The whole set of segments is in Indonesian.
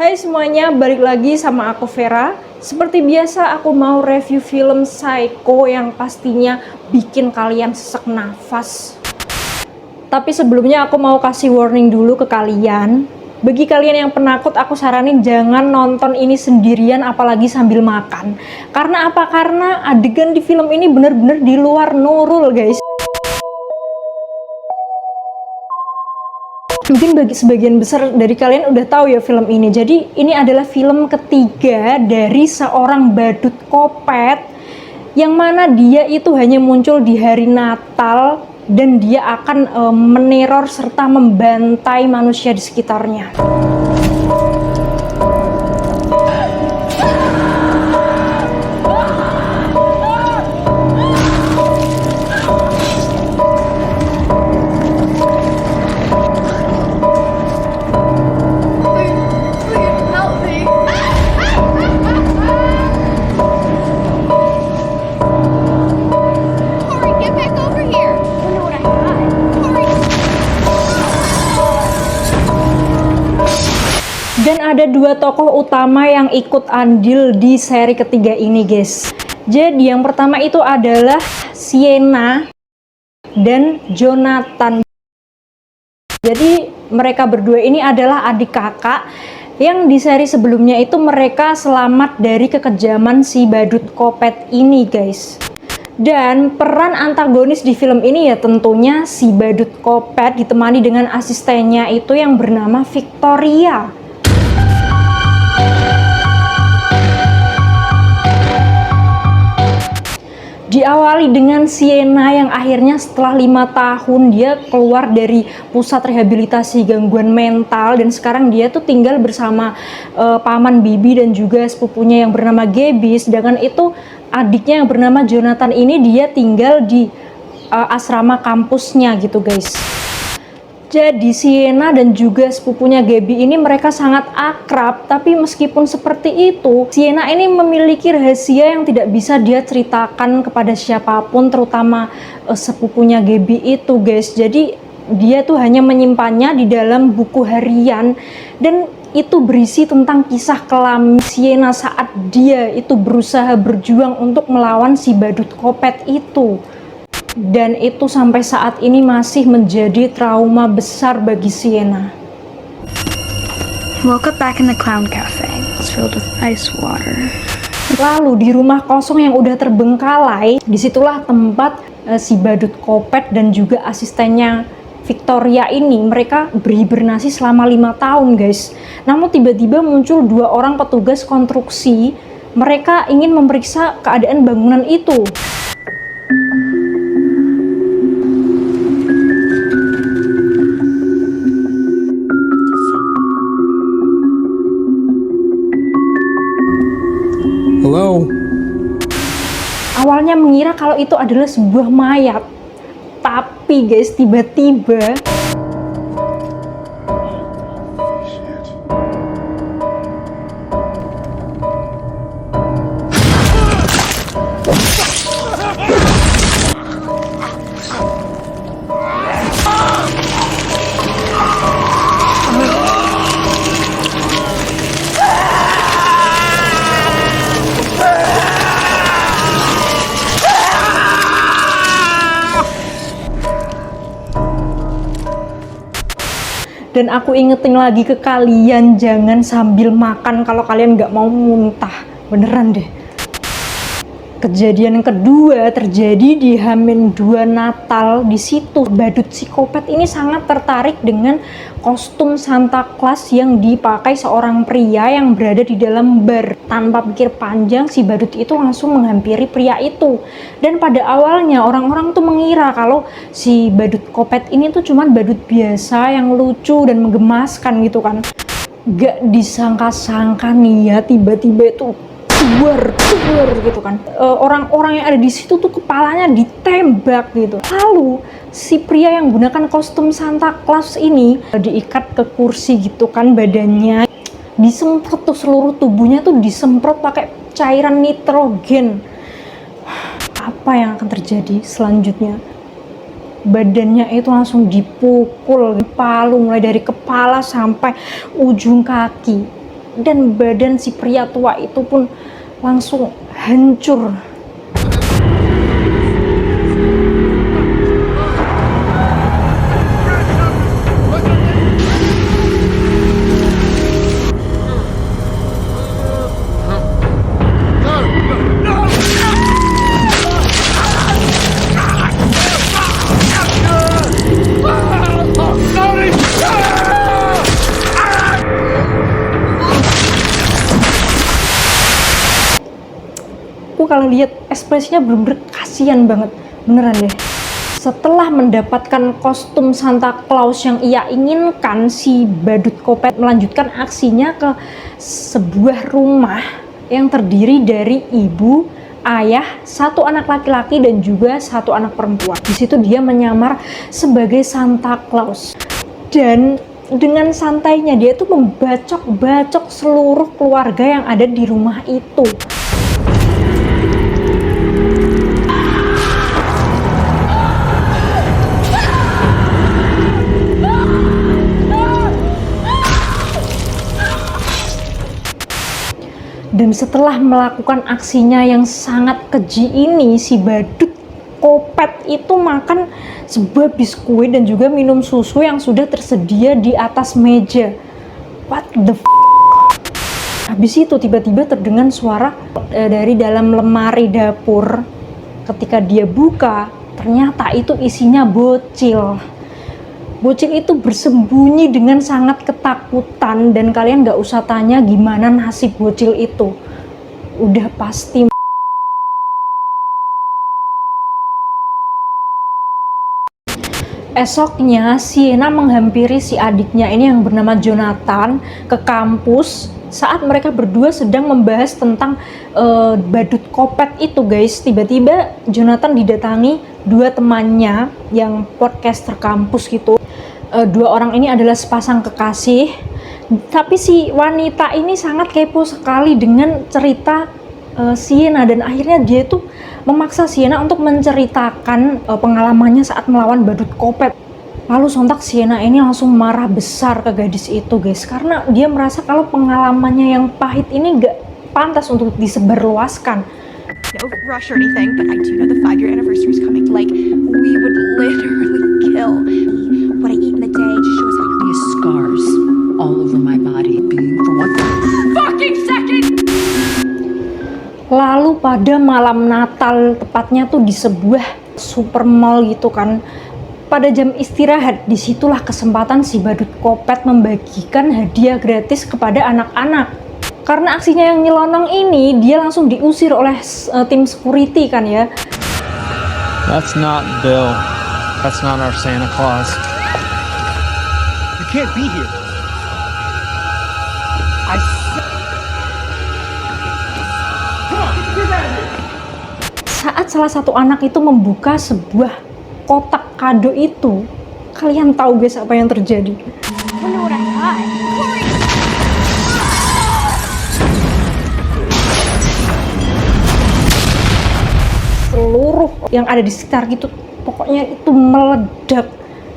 Hai semuanya, balik lagi sama aku Vera. Seperti biasa aku mau review film Psycho yang pastinya bikin kalian sesak nafas. Tapi sebelumnya aku mau kasih warning dulu ke kalian. Bagi kalian yang penakut, aku saranin jangan nonton ini sendirian apalagi sambil makan. Karena apa? Karena adegan di film ini bener-bener di luar nurul guys. Mungkin bagi sebagian besar dari kalian udah tahu ya film ini. Jadi ini adalah film ketiga dari seorang badut kopet yang mana dia itu hanya muncul di hari Natal dan dia akan meneror serta membantai manusia di sekitarnya. Dan ada dua tokoh utama yang ikut andil di seri ketiga ini guys. Jadi yang pertama itu adalah Sienna dan Jonathan. Jadi mereka berdua ini adalah adik kakak yang di seri sebelumnya itu mereka selamat dari kekejaman si badut kopet ini guys. Dan peran antagonis di film ini ya tentunya si badut kopet ditemani dengan asistennya itu yang bernama Victoria. Diawali dengan Sienna yang akhirnya setelah 5 tahun dia keluar dari pusat rehabilitasi gangguan mental dan sekarang dia tuh tinggal bersama paman Bibi dan juga sepupunya yang bernama Gaby. Sedangkan itu adiknya yang bernama Jonathan ini dia tinggal di asrama kampusnya gitu guys. Jadi Sienna dan juga sepupunya Gaby ini mereka sangat akrab, tapi meskipun seperti itu, Sienna ini memiliki rahasia yang tidak bisa dia ceritakan kepada siapapun, terutama sepupunya Gaby itu guys. Jadi dia tuh hanya menyimpannya di dalam buku harian dan itu berisi tentang kisah kelam Sienna saat dia itu berusaha berjuang untuk melawan si badut kopet itu. Dan itu sampai saat ini masih menjadi trauma besar bagi Sienna. Woke up back in the clown cafe. It's filled with ice water. Lalu di rumah kosong yang udah terbengkalai, disitulah tempat si badut kopet dan juga asistennya Victoria ini mereka berhibernasi selama 5 tahun guys. Namun tiba-tiba muncul 2 orang petugas konstruksi. Mereka ingin memeriksa keadaan bangunan itu. Hello? Awalnya mengira kalau itu adalah sebuah mayat, tapi guys tiba-tiba dan aku ingetin lagi ke kalian jangan sambil makan kalau kalian nggak mau muntah, beneran deh. Kejadian yang kedua terjadi di H-2 Natal. Di situ badut psikopat ini sangat tertarik dengan kostum Santa Claus yang dipakai seorang pria yang berada di dalam bar. Tanpa pikir panjang si badut itu langsung menghampiri pria itu. Dan pada awalnya orang-orang tuh mengira kalau si badut kopet ini tuh cuman badut biasa yang lucu dan menggemaskan gitu kan. Gak disangka-sangka nih ya tiba-tiba itu keluar gitu kan. Orang-orang yang ada di situ tuh kepalanya ditembak gitu. Lalu si pria yang menggunakan kostum Santa Claus ini diikat ke kursi gitu kan badannya, disemprot tuh seluruh tubuhnya tuh disemprot pakai cairan nitrogen. Apa yang akan terjadi selanjutnya? Badannya itu langsung dipukul palu mulai dari kepala sampai ujung kaki. dan badan si pria tua itu pun langsung hancur. Kalau lihat ekspresinya bener-bener kasihan banget, beneran deh. Setelah mendapatkan kostum Santa Claus yang ia inginkan, si badut Kopet melanjutkan aksinya ke sebuah rumah yang terdiri dari ibu, ayah, satu anak laki-laki dan juga satu anak perempuan. Di situ dia menyamar sebagai Santa Claus dan dengan santainya dia tuh membacok-bacok seluruh keluarga yang ada di rumah itu. Dan setelah melakukan aksinya yang sangat keji ini, si badut Kopet itu makan sebuah biskuit dan juga minum susu yang sudah tersedia di atas meja. What the f***? Habis itu tiba-tiba terdengar suara dari dalam lemari dapur. Ketika dia buka, ternyata itu isinya bocil. Bocil itu bersembunyi dengan sangat ketakutan dan kalian gak usah tanya gimana nasib bocil itu. Udah pasti. Esoknya Sienna menghampiri si adiknya ini yang bernama Jonathan ke kampus saat mereka berdua sedang membahas tentang badut Kopet itu, guys. Tiba-tiba Jonathan didatangi dua temannya yang podcaster kampus gitu. Dua orang ini adalah sepasang kekasih, tapi si wanita ini sangat kepo sekali dengan cerita Sienna dan akhirnya dia tuh memaksa Sienna untuk menceritakan pengalamannya saat melawan badut Kopet. Lalu sontak Sienna ini langsung marah besar ke gadis itu, guys, karena dia merasa kalau pengalamannya yang pahit ini gak pantas untuk disebarluaskan. No rush or anything, but I do know the 5-year anniversary is coming. Like, we would literally kill. What I eat in a day just shows how These scars all over my body being for one fucking second. Lalu pada malam Natal, tepatnya tuh di sebuah supermall gitu kan, pada jam istirahat, disitulah kesempatan si badut Kopet membagikan hadiah gratis kepada anak-anak. Karena aksinya yang nyelonong ini, dia langsung diusir oleh tim security kan ya. That's not Bill. That's not our Santa Claus. You can't be here. Saat salah satu anak itu membuka sebuah kotak kado itu, kalian tahu guys apa yang terjadi? Seluruh yang ada di sekitar gitu pokoknya itu meledak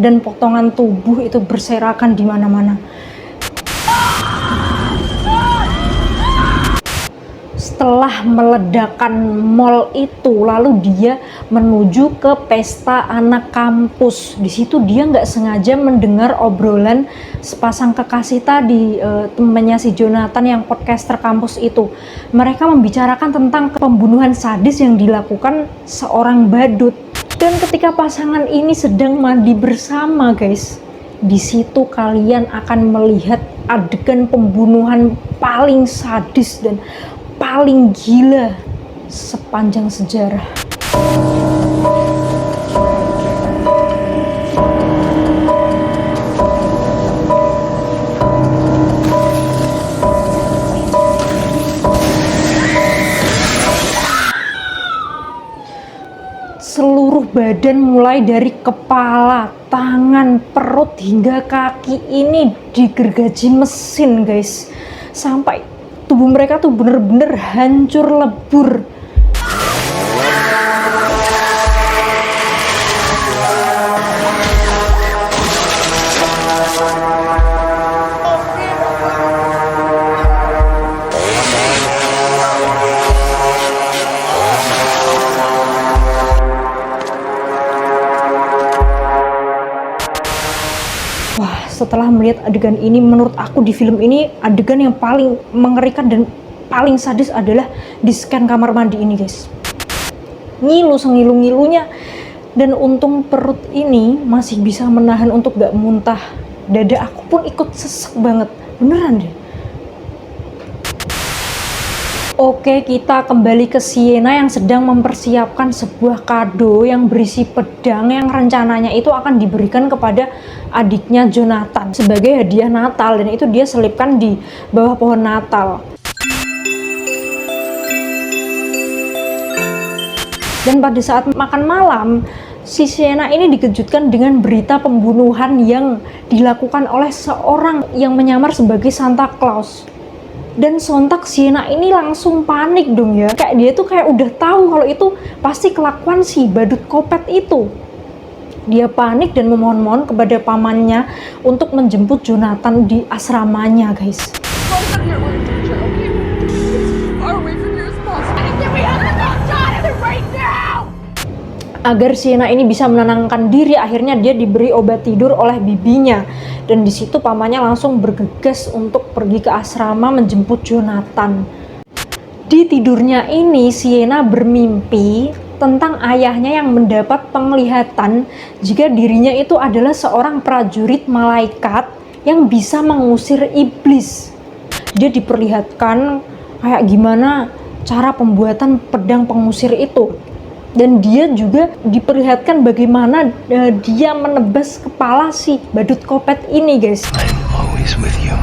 dan potongan tubuh itu berserakan di mana-mana. Setelah meledakkan mall itu, lalu dia menuju ke pesta anak kampus. Di situ dia nggak sengaja mendengar obrolan sepasang kekasih tadi, temannya si Jonathan yang podcaster kampus itu. Mereka membicarakan tentang pembunuhan sadis yang dilakukan seorang badut. Dan ketika pasangan ini sedang mandi bersama, guys, di situ kalian akan melihat adegan pembunuhan paling sadis dan paling gila sepanjang sejarah. Seluruh badan mulai dari kepala, tangan, perut hingga kaki ini digergaji mesin, guys. Sampai tubuh mereka tuh bener-bener hancur lebur. Wah, setelah melihat adegan ini, menurut aku di film ini adegan yang paling mengerikan dan paling sadis adalah di scan kamar mandi ini, guys. Ngilu sengilu-ngilunya, dan untung perut ini masih bisa menahan untuk gak muntah. Dada aku pun ikut sesek banget, beneran deh. Oke, kita kembali ke Sienna yang sedang mempersiapkan sebuah kado yang berisi pedang yang rencananya itu akan diberikan kepada adiknya Jonathan sebagai hadiah Natal, dan itu dia selipkan di bawah pohon Natal. Dan pada saat makan malam, si Sienna ini dikejutkan dengan berita pembunuhan yang dilakukan oleh seorang yang menyamar sebagai Santa Claus. Dan sontak Sienna ini langsung panik dong ya. Kayak dia tuh kayak udah tahu kalau itu pasti kelakuan si badut kopet itu. Dia panik dan memohon-mohon kepada pamannya untuk menjemput Jonathan di asramanya, guys. Agar Sienna ini bisa menenangkan diri, akhirnya dia diberi obat tidur oleh bibinya. Dan di situ pamannya langsung bergegas untuk pergi ke asrama menjemput Jonathan. Di tidurnya ini Sienna bermimpi tentang ayahnya yang mendapat penglihatan jika dirinya itu adalah seorang prajurit malaikat yang bisa mengusir iblis. Dia diperlihatkan kayak gimana cara pembuatan pedang pengusir itu. Dan dia juga diperlihatkan bagaimana dia menebas kepala si badut kopet ini, guys. I'm always with you.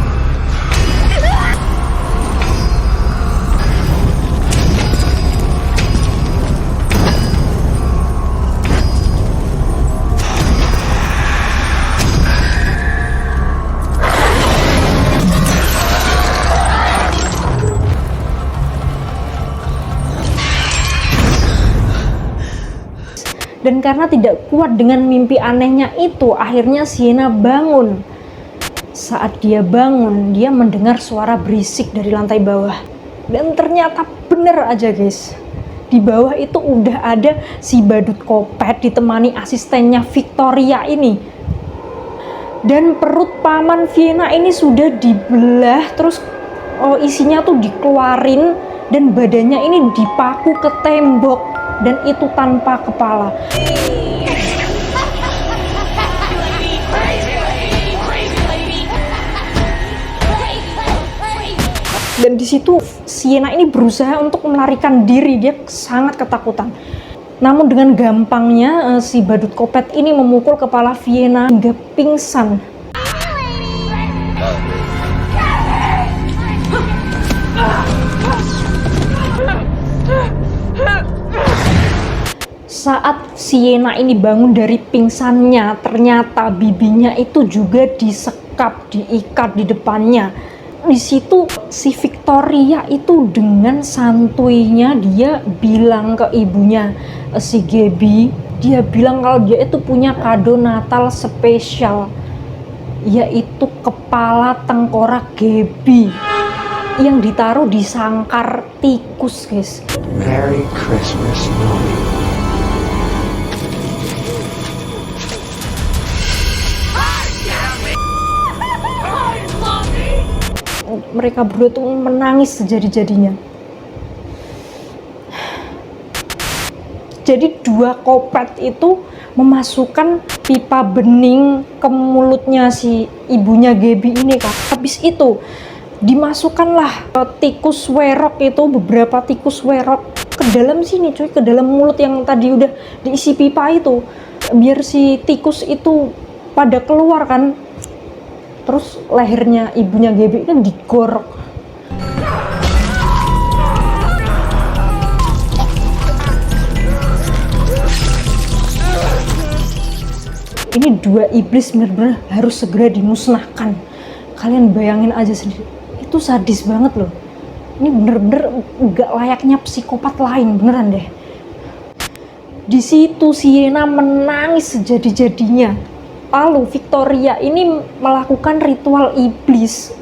Dan karena tidak kuat dengan mimpi anehnya itu, akhirnya Sienna bangun. Saat dia bangun, dia mendengar suara berisik dari lantai bawah. Dan ternyata bener aja, guys. Di bawah itu udah ada si badut kopet ditemani asistennya Victoria ini. Dan perut paman Vienna ini sudah dibelah, terus isinya tuh dikeluarin, dan badannya ini dipaku ke tembok. Dan itu tanpa kepala. Dan di situ Sienna ini berusaha untuk melarikan diri, dia sangat ketakutan. Namun dengan gampangnya si badut kopet ini memukul kepala Vienna hingga pingsan. Saat Sienna ini bangun dari pingsannya, ternyata bibinya itu juga disekap, diikat di depannya. Di situ si Victoria itu dengan santuinya dia bilang ke ibunya si Gaby, dia bilang kalau dia itu punya kado Natal spesial, yaitu kepala tengkorak Gaby yang ditaruh di sangkar tikus, guys. Merry Christmas, Mommy. Mereka berdua tuh menangis sejadi-jadinya. Jadi dua kopet itu memasukkan pipa bening ke mulutnya si ibunya Gaby ini, kan. Habis itu dimasukkanlah tikus werok itu, beberapa tikus werok ke dalam sini, cuy, ke dalam mulut yang tadi udah diisi pipa itu, biar si tikus itu pada keluar, kan. Terus lehernya ibunya Gaby kan digorok. Ini dua iblis benar-benar harus segera dimusnahkan. Kalian bayangin aja sendiri, itu sadis banget loh. Ini bener-bener gak layaknya psikopat lain, beneran deh. Di situ Sienna menangis sejadi-jadinya. Lalu Victoria ini melakukan ritual iblis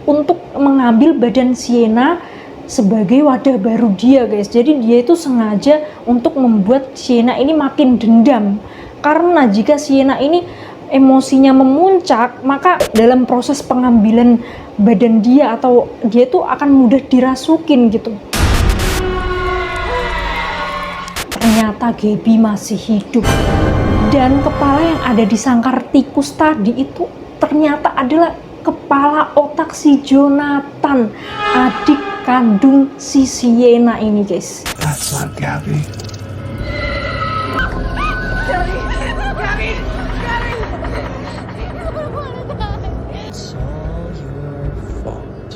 untuk mengambil badan Sienna sebagai wadah baru dia, guys. Jadi dia itu sengaja untuk membuat Sienna ini makin dendam. Karena jika Sienna ini emosinya memuncak, maka dalam proses pengambilan badan dia atau dia tuh akan mudah dirasukin gitu. Ternyata Gaby masih hidup, dan kepala yang ada di sangkar tikus tadi itu ternyata adalah kepala otak si Jonathan, adik kandung si Sienna ini, guys. That's not Gabby. It's all your fault.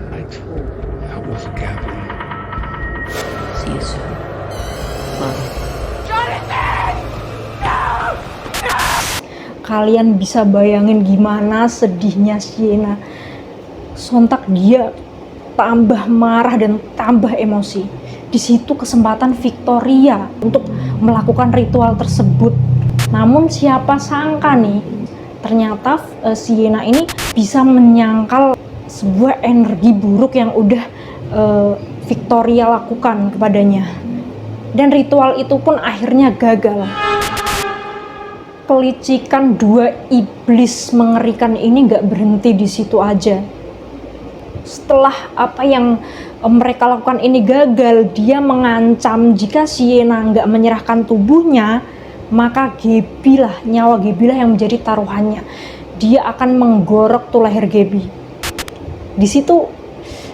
I told you that was Gabby. See you soon. Love you. Kalian bisa bayangin gimana sedihnya Sienna. Sontak dia tambah marah dan tambah emosi. Di situ kesempatan Victoria untuk melakukan ritual tersebut. Namun siapa sangka nih, ternyata Sienna ini bisa menyangkal sebuah energi buruk yang udah Victoria lakukan kepadanya. Dan ritual itu pun akhirnya gagal. Kelicikan dua iblis mengerikan ini gak berhenti di situ aja. Setelah apa yang mereka lakukan ini gagal, dia mengancam jika Sienna gak menyerahkan tubuhnya, maka nyawa Gaby lah yang menjadi taruhannya. Dia akan menggorok tuh leher Gaby. Di situ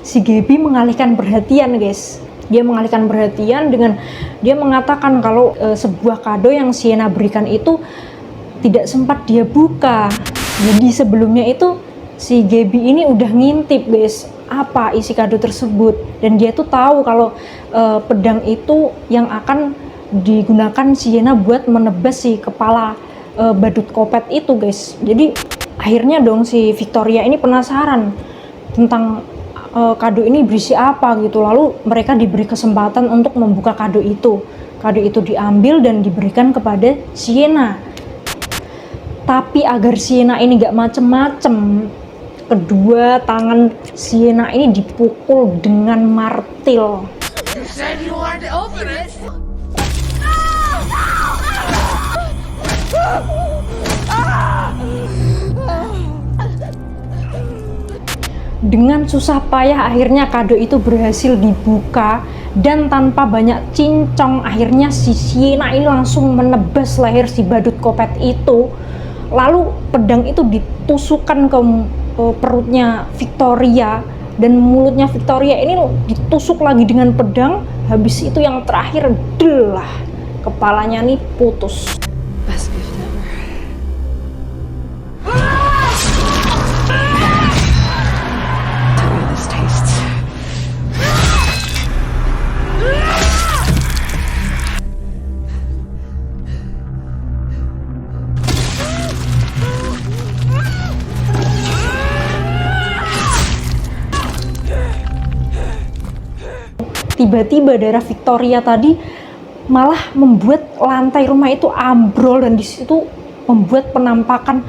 si Gaby mengalihkan perhatian, guys. Dia mengalihkan perhatian dengan dia mengatakan kalau sebuah kado yang Sienna berikan itu tidak sempat dia buka. Jadi sebelumnya itu si Gaby ini udah ngintip, guys, apa isi kado tersebut, dan dia tuh tahu kalau pedang itu yang akan digunakan Sienna buat menebas si kepala badut kopet itu, guys. Jadi akhirnya dong si Victoria ini penasaran tentang kado ini berisi apa gitu. Lalu mereka diberi kesempatan untuk membuka kado itu. Kado itu diambil dan diberikan kepada Sienna. Tapi agar Sienna ini gak macem-macem, kedua tangan Sienna ini dipukul dengan martil. Dengan susah payah akhirnya kado itu berhasil dibuka, dan tanpa banyak cincong akhirnya si Sienna ini langsung menebas leher si badut kopet itu. Lalu pedang itu ditusukkan ke perutnya Victoria, dan mulutnya Victoria ini ditusuk lagi dengan pedang. Habis itu yang terakhir, delah, kepalanya nih putus. Best gift ever. Tell me this tastes. Tiba-tiba darah Victoria tadi malah membuat lantai rumah itu ambrol, dan di situ membuat penampakan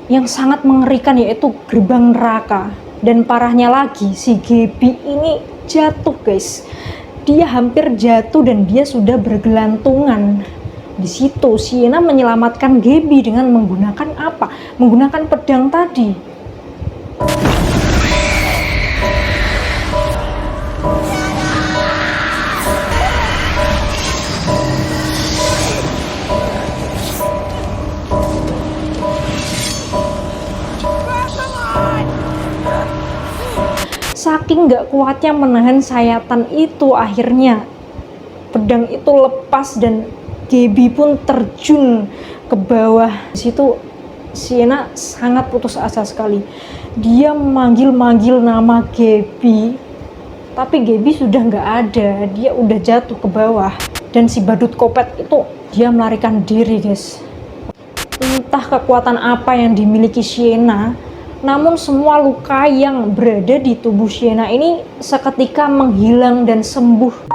yang sangat mengerikan, yaitu gerbang neraka. Dan parahnya lagi, si Gaby ini jatuh, guys. Dia hampir jatuh dan dia sudah bergelantungan. Di situ Sienna menyelamatkan Gaby dengan menggunakan apa? Menggunakan pedang tadi. Saking gak kuatnya menahan sayatan itu, akhirnya pedang itu lepas dan Gaby pun terjun ke bawah. Di situ Sienna sangat putus asa sekali. Dia memanggil-manggil nama Gaby, tapi Gaby sudah gak ada. Dia udah jatuh ke bawah, dan si badut kopet itu dia melarikan diri, guys. Entah kekuatan apa yang dimiliki Sienna, namun semua luka yang berada di tubuh Sienna ini seketika menghilang dan sembuh.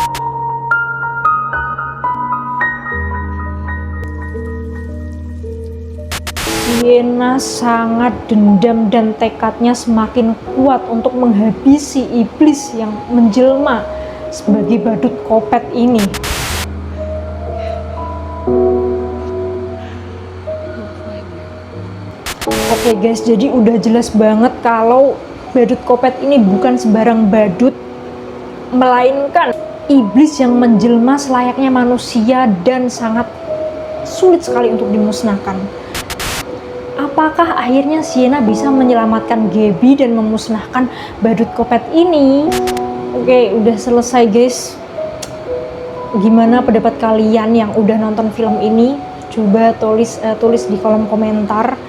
Sienna sangat dendam dan tekadnya semakin kuat untuk menghabisi iblis yang menjelma sebagai badut kopet ini. Oke guys, jadi udah jelas banget kalau badut kopet ini bukan sembarang badut, melainkan iblis yang menjelma selayaknya manusia dan sangat sulit sekali untuk dimusnahkan. Apakah akhirnya Sienna bisa menyelamatkan Gaby dan memusnahkan badut kopet ini? Oke, udah selesai guys. Gimana pendapat kalian yang udah nonton film ini? Coba tulis di kolom komentar.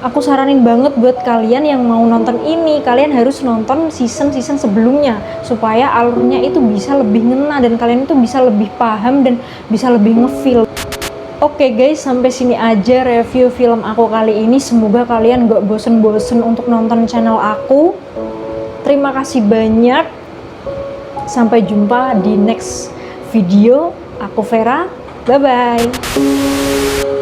Aku saranin banget buat kalian yang mau nonton ini, kalian harus nonton season-season sebelumnya supaya alurnya itu bisa lebih ngena dan kalian itu bisa lebih paham dan bisa lebih ngefeel. Oke guys, sampai sini aja review film aku kali ini. Semoga kalian gak bosen-bosen untuk nonton channel aku. Terima kasih banyak. Sampai jumpa di next video. Aku Vera. Bye-bye.